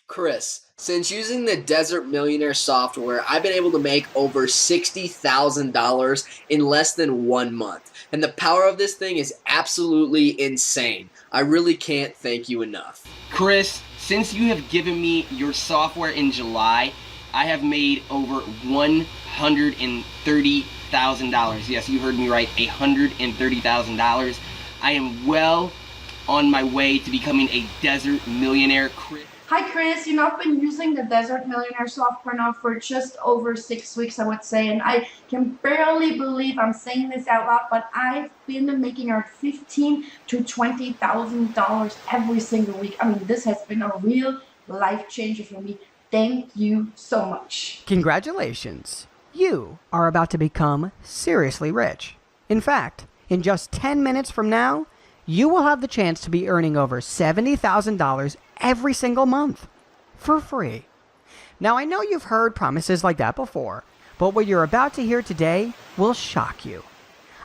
Chris, since using the Desert Millionaire software, I've been able to make over $60,000 in less than 1 month. And the power of this thing is absolutely insane. I really can't thank you enough. Chris, since you have given me your software in July, I have made over $130,000. Yes, you heard me right, $130,000. I am well on my way to becoming a desert millionaire. Hi Chris, I've been using the Desert Millionaire software now for just over 6 weeks, I would say, and I can barely believe I'm saying this out loud, but I've been making around $15,000 to $20,000 every single week. I mean, this has been a real life changer for me. Thank you so much. Congratulations. You are about to become seriously rich. In fact, in just 10 minutes from now, you will have the chance to be earning over $70,000 every single month for free. Now, I know you've heard promises like that before, but what you're about to hear today will shock you.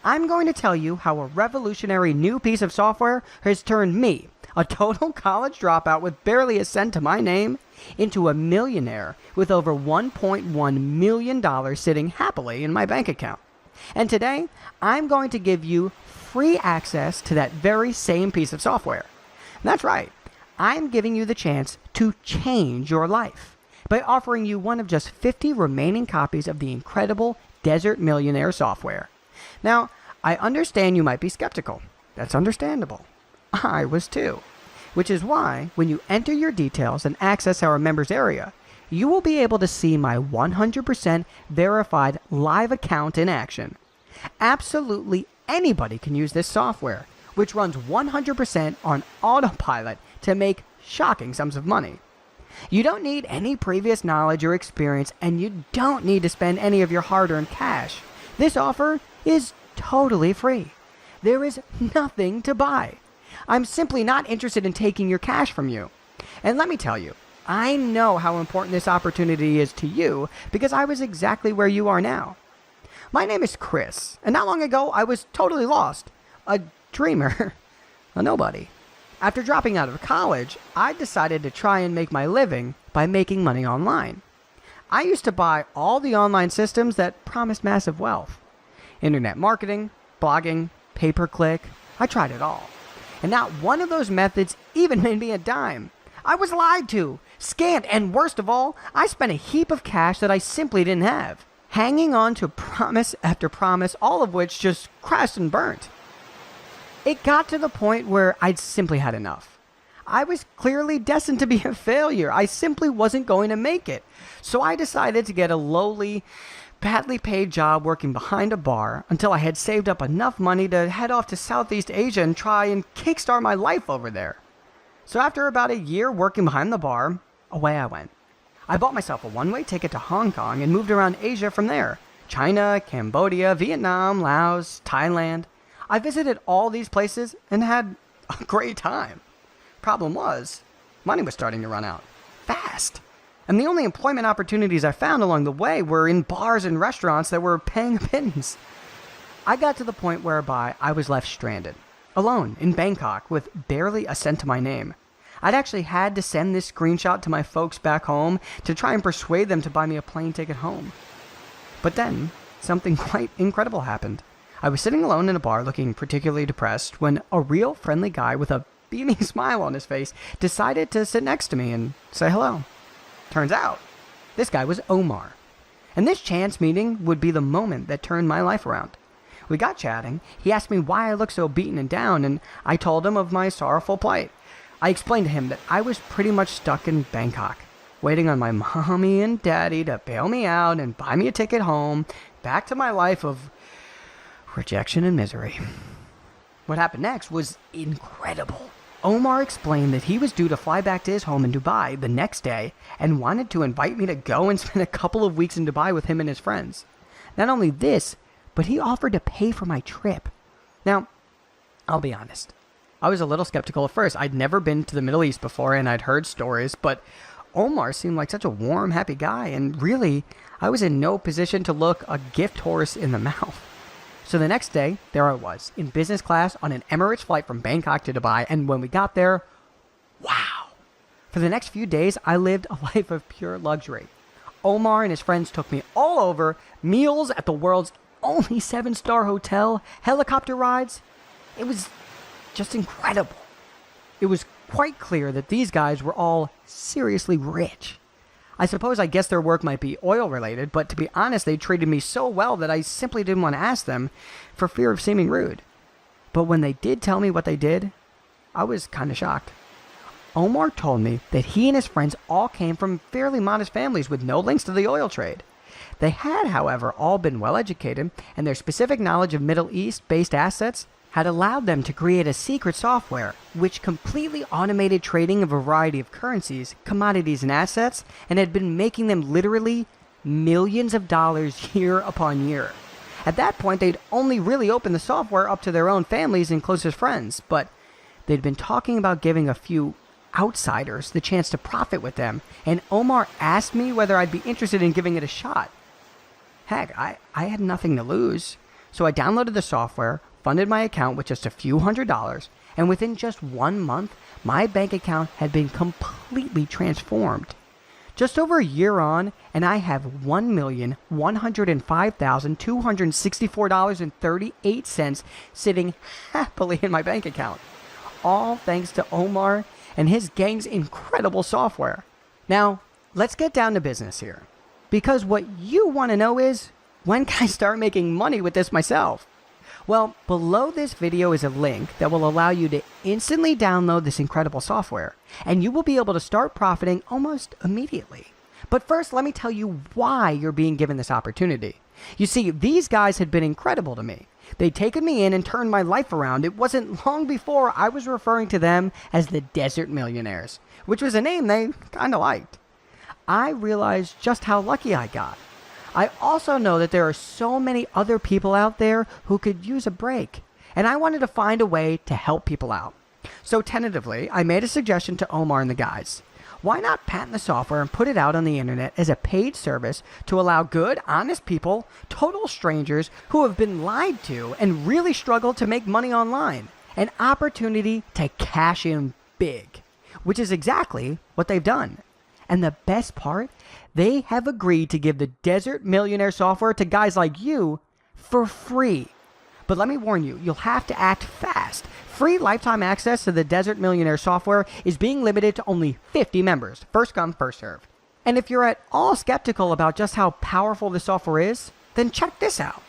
I'm going to tell you how a revolutionary new piece of software has turned me, a total college dropout with barely a cent to my name, into a millionaire with over $1.1 million sitting happily in my bank account. And today, I'm going to give you free access to that very same piece of software. That's right. I'm giving you the chance to change your life by offering you one of just 50 remaining copies of the incredible Desert Millionaire software. Now, I understand you might be skeptical. That's understandable. I was too. Which is why, when you enter your details and access our members area, you will be able to see my 100% verified live account in action. Absolutely anybody can use this software, which runs 100% on autopilot to make shocking sums of money. You don't need any previous knowledge or experience, and you don't need to spend any of your hard-earned cash. This offer is totally free. There is nothing to buy. I'm simply not interested in taking your cash from you. And let me tell you, I know how important this opportunity is to you because I was exactly where you are now. My name is Chris, and not long ago I was totally lost. A dreamer. A nobody. After dropping out of college, I decided to try and make my living by making money online. I used to buy all the online systems that promised massive wealth. Internet marketing, blogging, pay-per-click. I tried it all. And not one of those methods even made me a dime. I was lied to, scammed, and worst of all, I spent a heap of cash that I simply didn't have, hanging on to promise after promise, all of which just crashed and burnt. It got to the point where I'd simply had enough. I was clearly destined to be a failure. I simply wasn't going to make it. So I decided to get a lowly, badly paid job working behind a bar until I had saved up enough money to head off to Southeast Asia and try and kickstart my life over there. So after about a year working behind the bar, away I went. I bought myself a one-way ticket to Hong Kong and moved around Asia from there. China, Cambodia, Vietnam, Laos, Thailand. I visited all these places and had a great time. Problem was, money was starting to run out. Fast. And the only employment opportunities I found along the way were in bars and restaurants that were paying a pittance. I got to the point whereby I was left stranded, alone in Bangkok with barely a cent to my name. I'd actually had to send this screenshot to my folks back home to try and persuade them to buy me a plane ticket home. But then, something quite incredible happened. I was sitting alone in a bar looking particularly depressed when a real friendly guy with a beaming smile on his face decided to sit next to me and say hello. Turns out, this guy was Omar. And this chance meeting would be the moment that turned my life around. We got chatting, he asked me why I looked so beaten and down, and I told him of my sorrowful plight. I explained to him that I was pretty much stuck in Bangkok, waiting on my mommy and daddy to bail me out and buy me a ticket home, back to my life of rejection and misery. What happened next was incredible. Omar explained that he was due to fly back to his home in Dubai the next day and wanted to invite me to go and spend a couple of weeks in Dubai with him and his friends. Not only this, but he offered to pay for my trip. Now, I'll be honest. I was a little skeptical at first. I'd never been to the Middle East before and I'd heard stories, but Omar seemed like such a warm, happy guy, and really, I was in no position to look a gift horse in the mouth. So the next day, there I was, in business class on an Emirates flight from Bangkok to Dubai, and when we got there, wow! For the next few days, I lived a life of pure luxury. Omar and his friends took me all over, meals at the world's only 7-star hotel, helicopter rides. It was just incredible. It was quite clear that these guys were all seriously rich. I guess their work might be oil related, but to be honest, they treated me so well that I simply didn't want to ask them for fear of seeming rude. But when they did tell me what they did, I was kind of shocked. Omar told me that he and his friends all came from fairly modest families with no links to the oil trade. They had, however, all been well educated, and their specific knowledge of Middle East-based assets had allowed them to create a secret software which completely automated trading of a variety of currencies, commodities, and assets, and had been making them literally millions of dollars year upon year. At that point, they'd only really opened the software up to their own families and closest friends, but they'd been talking about giving a few outsiders the chance to profit with them, and Omar asked me whether I'd be interested in giving it a shot. Heck, I had nothing to lose, so I downloaded the software, funded my account with just a few $100s, and within just 1 month, my bank account had been completely transformed. Just over a year on, and I have $1,105,264.38 sitting happily in my bank account. All thanks to Omar and his gang's incredible software. Now, let's get down to business here. Because what you want to know is, when can I start making money with this myself? Well, below this video is a link that will allow you to instantly download this incredible software, and you will be able to start profiting almost immediately. But first, let me tell you why you're being given this opportunity. You see, these guys had been incredible to me. They'd taken me in and turned my life around. It wasn't long before I was referring to them as the Desert Millionaires, which was a name they kind of liked. I realized just how lucky I got. I also know that there are so many other people out there who could use a break, and I wanted to find a way to help people out. So tentatively, I made a suggestion to Omar and the guys. Why not patent the software and put it out on the internet as a paid service to allow good, honest people, total strangers who have been lied to and really struggle to make money online, an opportunity to cash in big, which is exactly what they've done. And the best part, they have agreed to give the Desert Millionaire software to guys like you for free. But let me warn you, you'll have to act fast. Free lifetime access to the Desert Millionaire software is being limited to only 50 members. First come, first served. And if you're at all skeptical about just how powerful the software is, then check this out.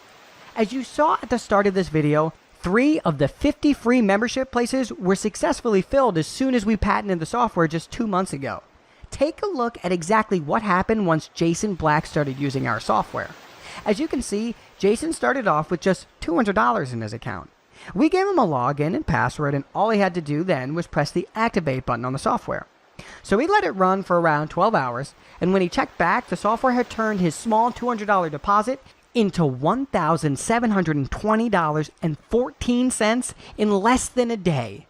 As you saw at the start of this video, 3 of the 50 free membership places were successfully filled as soon as we patented the software just 2 months ago. Take a look at exactly what happened once Jason Black started using our software. As you can see, Jason started off with just $200 in his account. We gave him a login and password, and all he had to do then was press the activate button on the software. So he let it run for around 12 hours, and when he checked back, the software had turned his small $200 deposit into $1,720.14 in less than a day.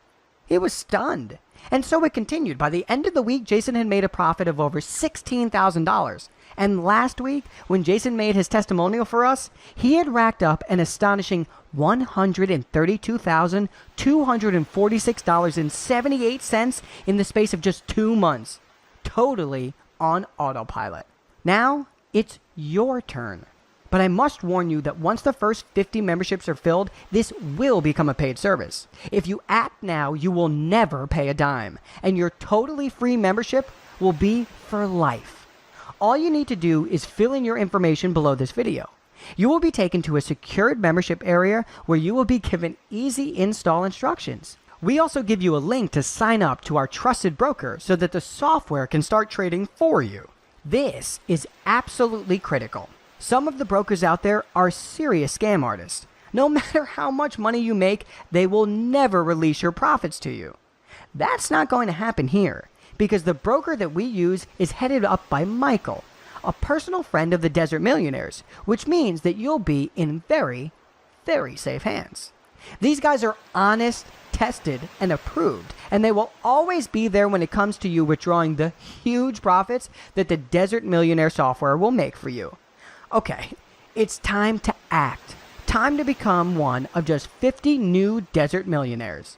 He was stunned. And so it continued. By the end of the week, Jason had made a profit of over $16,000. And last week, when Jason made his testimonial for us, he had racked up an astonishing $132,246.78 in the space of just 2 months. Totally on autopilot. Now, it's your turn. But I must warn you that once the first 50 memberships are filled, this will become a paid service. If you act now, you will never pay a dime, and your totally free membership will be for life. All you need to do is fill in your information below this video. You will be taken to a secured membership area where you will be given easy install instructions. We also give you a link to sign up to our trusted broker so that the software can start trading for you. This is absolutely critical. Some of the brokers out there are serious scam artists. No matter how much money you make, they will never release your profits to you. That's not going to happen here, because the broker that we use is headed up by Michael, a personal friend of the Desert Millionaires, which means that you'll be in very, very safe hands. These guys are honest, tested, and approved, and they will always be there when it comes to you withdrawing the huge profits that the Desert Millionaire software will make for you. Okay, it's time to act. Time to become one of just 50 new Desert Millionaires.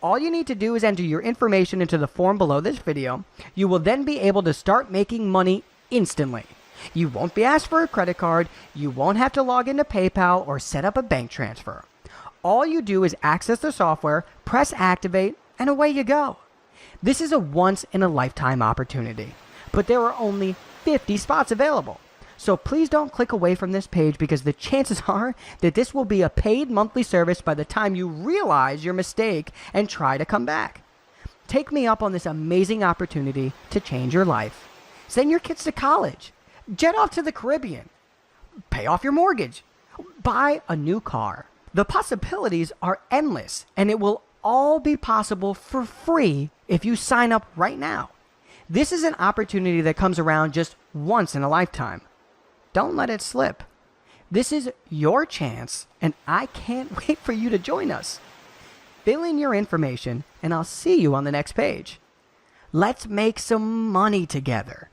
All you need to do is enter your information into the form below this video. You will then be able to start making money instantly. You won't be asked for a credit card, you won't have to log into PayPal or set up a bank transfer. All you do is access the software, press activate, and away you go. This is a once-in-a-lifetime opportunity, but there are only 50 spots available. So please don't click away from this page because the chances are that this will be a paid monthly service by the time you realize your mistake and try to come back. Take me up on this amazing opportunity to change your life. Send your kids to college. Jet off to the Caribbean. Pay off your mortgage. Buy a new car. The possibilities are endless, and it will all be possible for free if you sign up right now. This is an opportunity that comes around just once in a lifetime. Don't let it slip. This is your chance, and I can't wait for you to join us. Fill in your information, and I'll see you on the next page. Let's make some money together.